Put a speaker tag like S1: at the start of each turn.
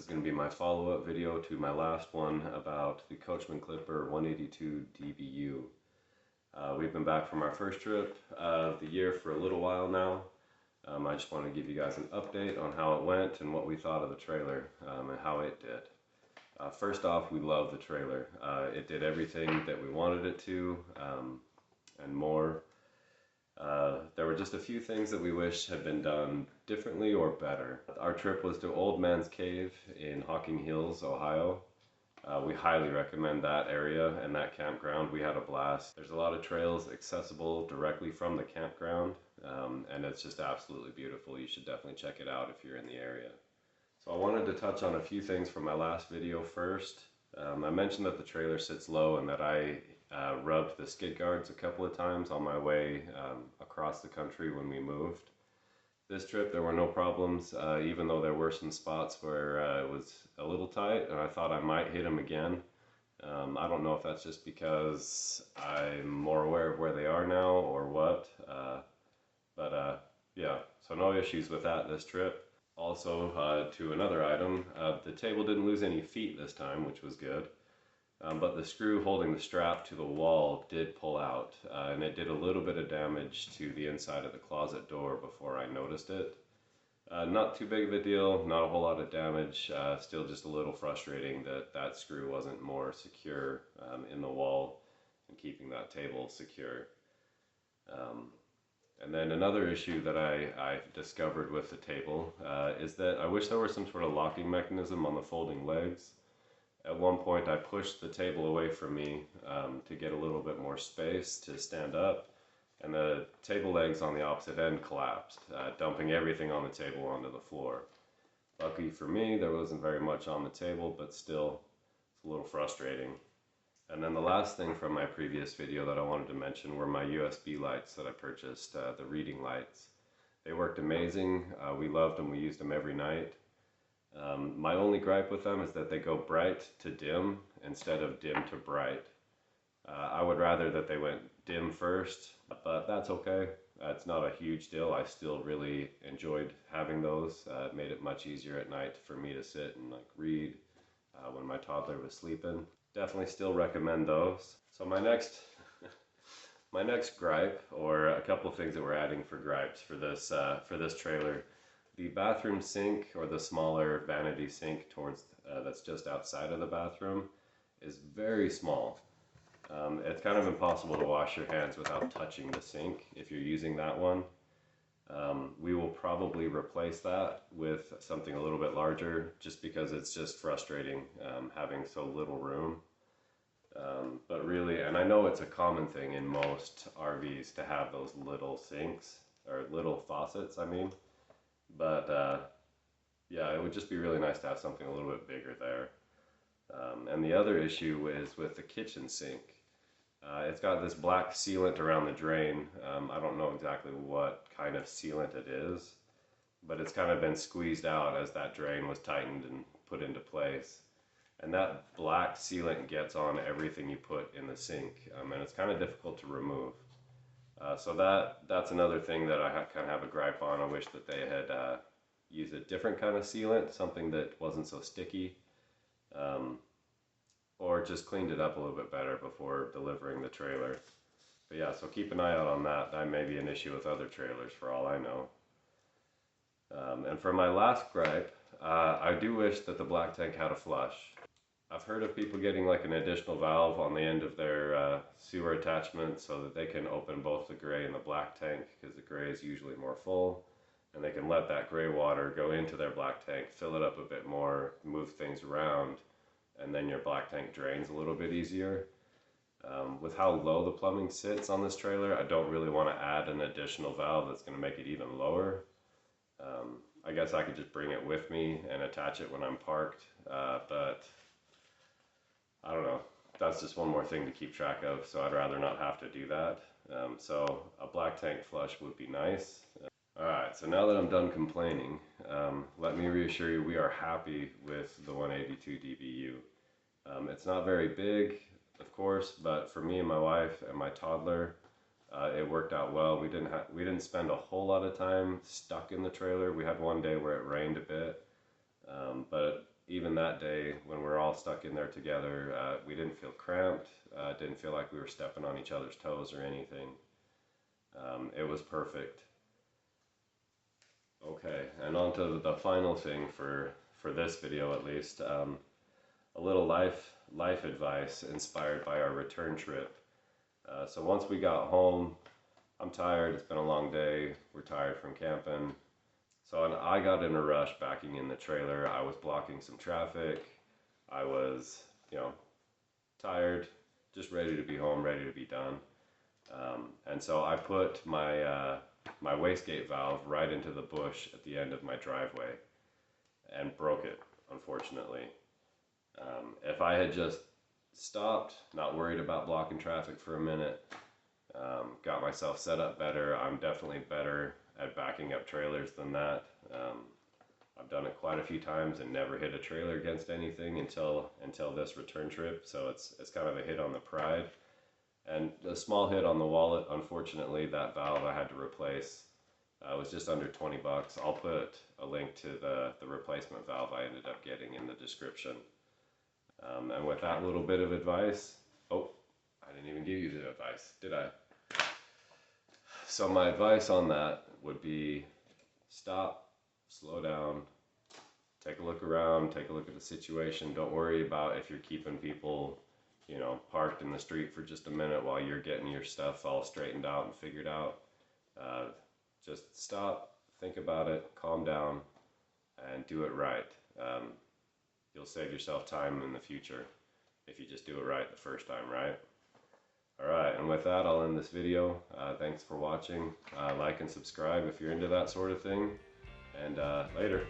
S1: going to be my follow-up video to my last one about the Coachman Clipper 182 DBU. We've been back from our first trip of the year for a little while now. I just want to give you guys an update on how it went and what we thought of the trailer and how it did. First off, we love the trailer. It did everything that we wanted it to and more. There were just a few things that we wish had been done differently or better. Our trip was to Old Man's Cave in Hocking Hills, Ohio. We highly recommend that area and that campground. We had a blast. There's a lot of trails accessible directly from the campground, and it's just absolutely beautiful. You should definitely check it out if you're in the area. So I wanted to touch on a few things from my last video first. I mentioned that the trailer sits low and that I rubbed the skid guards a couple of times on my way across the country when we moved. This trip there were no problems, even though there were some spots where it was a little tight and I thought I might hit them again. I don't know if that's just because I'm more aware of where they are now or what, but yeah, so no issues with that this trip. Also, to another item, the table didn't lose any feet this time, which was good. But the screw holding the strap to the wall did pull out, and it did a little bit of damage to the inside of the closet door before I noticed it. Not too big of a deal, not a whole lot of damage, still just a little frustrating that that screw wasn't more secure in the wall and keeping that table secure. And then another issue that I discovered with the table is that I wish there was some sort of locking mechanism on the folding legs. At one point I pushed the table away from me to get a little bit more space to stand up, and the table legs on the opposite end collapsed, dumping everything on the table onto the floor. Lucky for me, there wasn't very much on the table, but still, it's a little frustrating. And then the last thing from my previous video that I wanted to mention were my USB lights that I purchased, the reading lights. They worked amazing, we loved them, we used them every night. My only gripe with them is that they go bright to dim instead of dim to bright. I would rather that they went dim first, but that's okay. It's not a huge deal. I still really enjoyed having those. It made it much easier at night for me to sit and read when my toddler was sleeping. Definitely still recommend those. So my next gripe, or a couple of things that we're adding for gripes for this trailer. The bathroom sink, or the smaller vanity sink towards that's just outside of the bathroom, is very small. It's kind of impossible to wash your hands without touching the sink if you're using that one. We will probably replace that with something a little bit larger, just because it's just frustrating having so little room. But really, and I know it's a common thing in most RVs to have those little sinks, or little faucets, I mean. But yeah, it would just be really nice to have something a little bit bigger there. And the other issue is with the kitchen sink. It's got this black sealant around the drain. I don't know exactly what kind of sealant it is, but it's kind of been squeezed out as that drain was tightened and put into place. And that black sealant gets on everything you put in the sink, and it's kind of difficult to remove. So that's another thing that I kind of have a gripe on. I wish that they had used a different kind of sealant, something that wasn't so sticky, or just cleaned it up a little bit better before delivering the trailer. But yeah, so keep an eye out on that. That may be an issue with other trailers for all I know. And for my last gripe, I do wish that the black tank had a flush. I've heard of people getting an additional valve on the end of their sewer attachment so that they can open both the gray and the black tank, because the gray is usually more full, and they can let that gray water go into their black tank, fill it up a bit more, move things around, and then your black tank drains a little bit easier. With how low the plumbing sits on this trailer, I don't really want to add an additional valve that's going to make it even lower. I guess I could just bring it with me and attach it when I'm parked, but I don't know, that's just one more thing to keep track of, so I'd rather not have to do that. So a black tank flush would be nice. Alright, so now that I'm done complaining, let me reassure you we are happy with the 182 DBU. It's not very big, of course, but for me and my wife and my toddler, it worked out well. We didn't spend a whole lot of time stuck in the trailer. We had one day where it rained a bit, but even that day when we're all stuck in there together, we didn't feel cramped, didn't feel like we were stepping on each other's toes or anything. It was perfect. Okay, and on to the final thing for this video at least, a little life advice inspired by our return trip. So once we got home, I'm tired, it's been a long day, we're tired from camping. So I got in a rush backing in the trailer. I was blocking some traffic. I was, tired, just ready to be home, ready to be done. And so I put my wastegate valve right into the bush at the end of my driveway and broke it, unfortunately. If I had just stopped, not worried about blocking traffic for a minute, got myself set up better. I'm definitely better at backing up trailers than that. I've done it quite a few times and never hit a trailer against anything until this return trip. So it's kind of a hit on the pride. And a small hit on the wallet. Unfortunately, that valve I had to replace was just under 20 bucks. I'll put a link to the replacement valve I ended up getting in the description. And with that little bit of advice, oh, I didn't even give you the advice, did I? So my advice on that would be stop, slow down, take a look around, take a look at the situation. Don't worry about if you're keeping people, parked in the street for just a minute while you're getting your stuff all straightened out and figured out. Just stop, think about it, calm down, and do it right. You'll save yourself time in the future if you just do it right the first time, right? Alright, and with that, I'll end this video. Thanks for watching. Like and subscribe if you're into that sort of thing. And later.